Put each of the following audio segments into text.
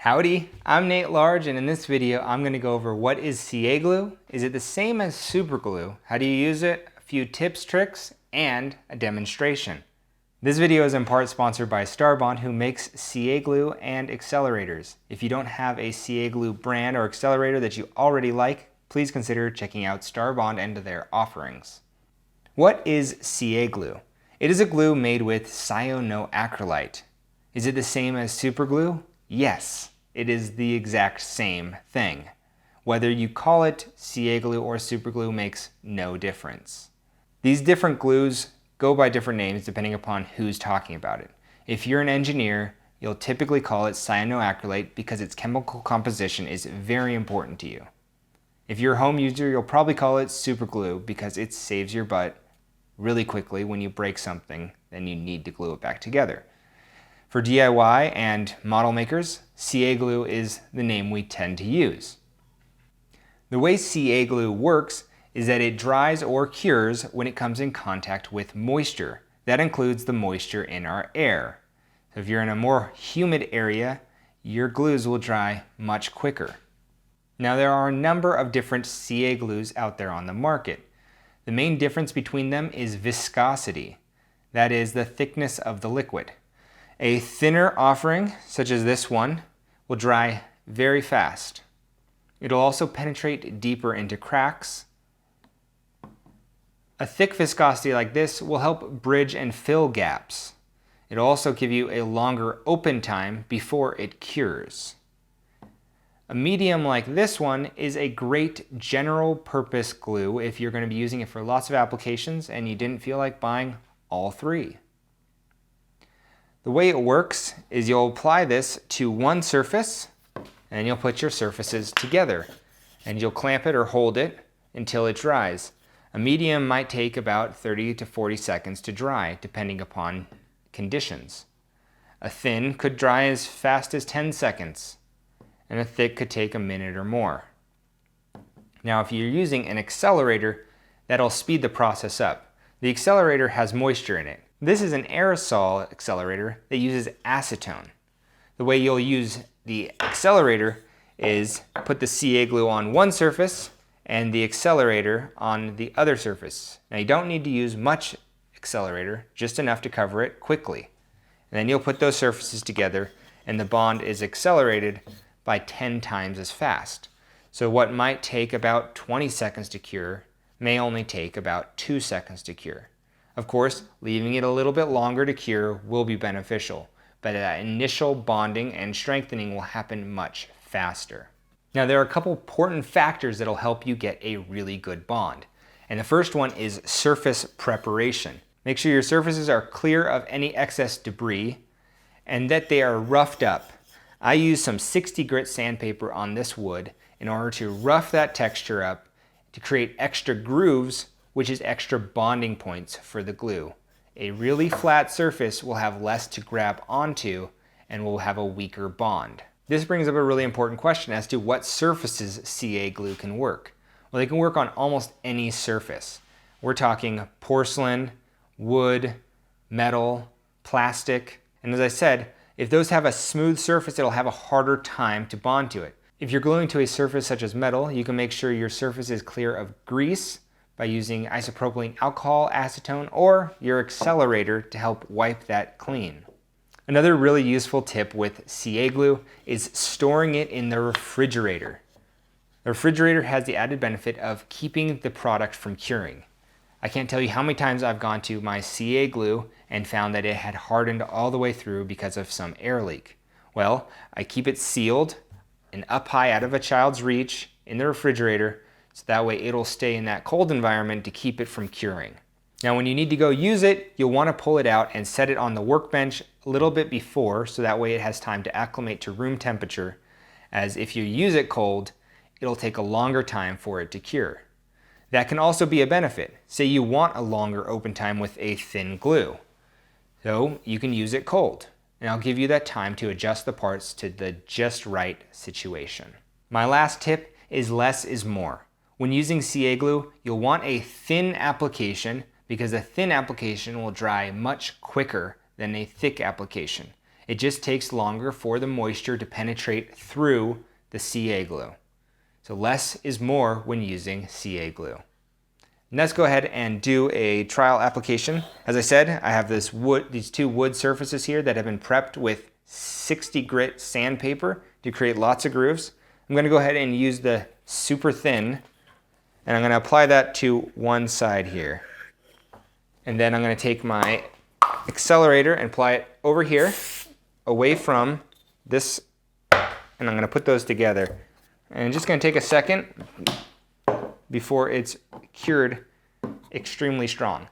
Howdy, I'm Nate Large, and in this video I'm going to go over what is CA glue, is it the same as super glue, how do you use it, a few tips, tricks, and a demonstration. This video is in part sponsored by Starbond, who makes CA glue and accelerators. If you don't have a CA glue brand or accelerator that you already like, please consider checking out Starbond and their offerings. What is CA glue? It is a glue made with cyanoacrylate. Is it the same as super glue? Yes. It is the exact same thing. Whether you call it CA glue or super glue makes no difference. These different glues go by different names depending upon who's talking about it. If you're an engineer, you'll typically call it cyanoacrylate because its chemical composition is very important to you. If you're a home user, you'll probably call it super glue because it saves your butt really quickly when you break something and you need to glue it back together. For DIY and model makers, CA glue is the name we tend to use. The way CA glue works is that it dries or cures when it comes in contact with moisture. That includes the moisture in our air. So if you're in a more humid area, your glues will dry much quicker. Now there are a number of different CA glues out there on the market. The main difference between them is viscosity. That is the thickness of the liquid. A thinner offering, such as this one, will dry very fast. It'll also penetrate deeper into cracks. A thick viscosity like this will help bridge and fill gaps. It'll also give you a longer open time before it cures. A medium like this one is a great general purpose glue if you're going to be using it for lots of applications and you didn't feel like buying all three. The way it works is you'll apply this to one surface and you'll put your surfaces together and you'll clamp it or hold it until it dries. A medium might take about 30 to 40 seconds to dry depending upon conditions. A thin could dry as fast as 10 seconds and a thick could take a minute or more. Now if you're using an accelerator, that'll speed the process up. The accelerator has moisture in it. This is an aerosol accelerator that uses acetone. The way you'll use the accelerator is put the CA glue on one surface and the accelerator on the other surface. Now you don't need to use much accelerator, just enough to cover it quickly. And then you'll put those surfaces together and the bond is accelerated by 10 times as fast. So what might take about 20 seconds to cure may only take about 2 seconds to cure. Of course, leaving it a little bit longer to cure will be beneficial, but that initial bonding and strengthening will happen much faster. Now there are a couple important factors that'll help you get a really good bond. And the first one is surface preparation. Make sure your surfaces are clear of any excess debris and that they are roughed up. I use some 60 grit sandpaper on this wood in order to rough that texture up to create extra grooves, which is extra bonding points for the glue. A really flat surface will have less to grab onto and will have a weaker bond. This brings up a really important question as to what surfaces CA glue can work. Well, they can work on almost any surface. We're talking porcelain, wood, metal, plastic, and as I said, if those have a smooth surface, it'll have a harder time to bond to it. If you're gluing to a surface such as metal, you can make sure your surface is clear of grease by using isopropylene alcohol, acetone, or your accelerator to help wipe that clean. Another really useful tip with CA glue is storing it in the refrigerator. The refrigerator has the added benefit of keeping the product from curing. I can't tell you how many times I've gone to my CA glue and found that it had hardened all the way through because of some air leak. Well, I keep it sealed and up high out of a child's reach in the refrigerator, so that way it'll stay in that cold environment to keep it from curing. Now when you need to go use it, you'll want to pull it out and set it on the workbench a little bit before, so that way it has time to acclimate to room temperature, as if you use it cold, it'll take a longer time for it to cure. That can also be a benefit. Say you want a longer open time with a thin glue. So you can use it cold, and I'll give you that time to adjust the parts to the just right situation. My last tip is less is more. When using CA glue, you'll want a thin application because a thin application will dry much quicker than a thick application. It just takes longer for the moisture to penetrate through the CA glue. So less is more when using CA glue. And let's go ahead and do a trial application. As I said, I have these two wood surfaces here that have been prepped with 60 grit sandpaper to create lots of grooves. I'm going to go ahead and use the super thin, and I'm going to apply that to one side here. And then I'm going to take my accelerator and apply it over here, away from this, and I'm going to put those together. And just going to take a second before it's cured extremely strong.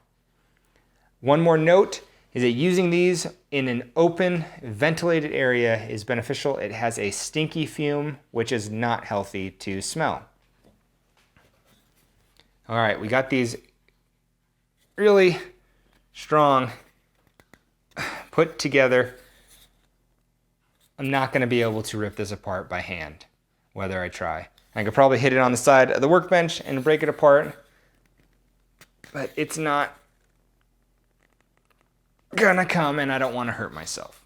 One more note is that using these in an open, ventilated area is beneficial. It has a stinky fume, which is not healthy to smell. All right, we got these really strong put together. I'm not going to be able to rip this apart by hand, whether I try. I could probably hit it on the side of the workbench and break it apart, but it's not gonna come, and I don't want to hurt myself.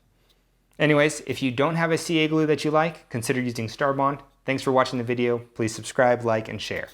Anyways, if you don't have a CA glue that you like, consider using Starbond. Thanks for watching the video. Please subscribe, like, and share.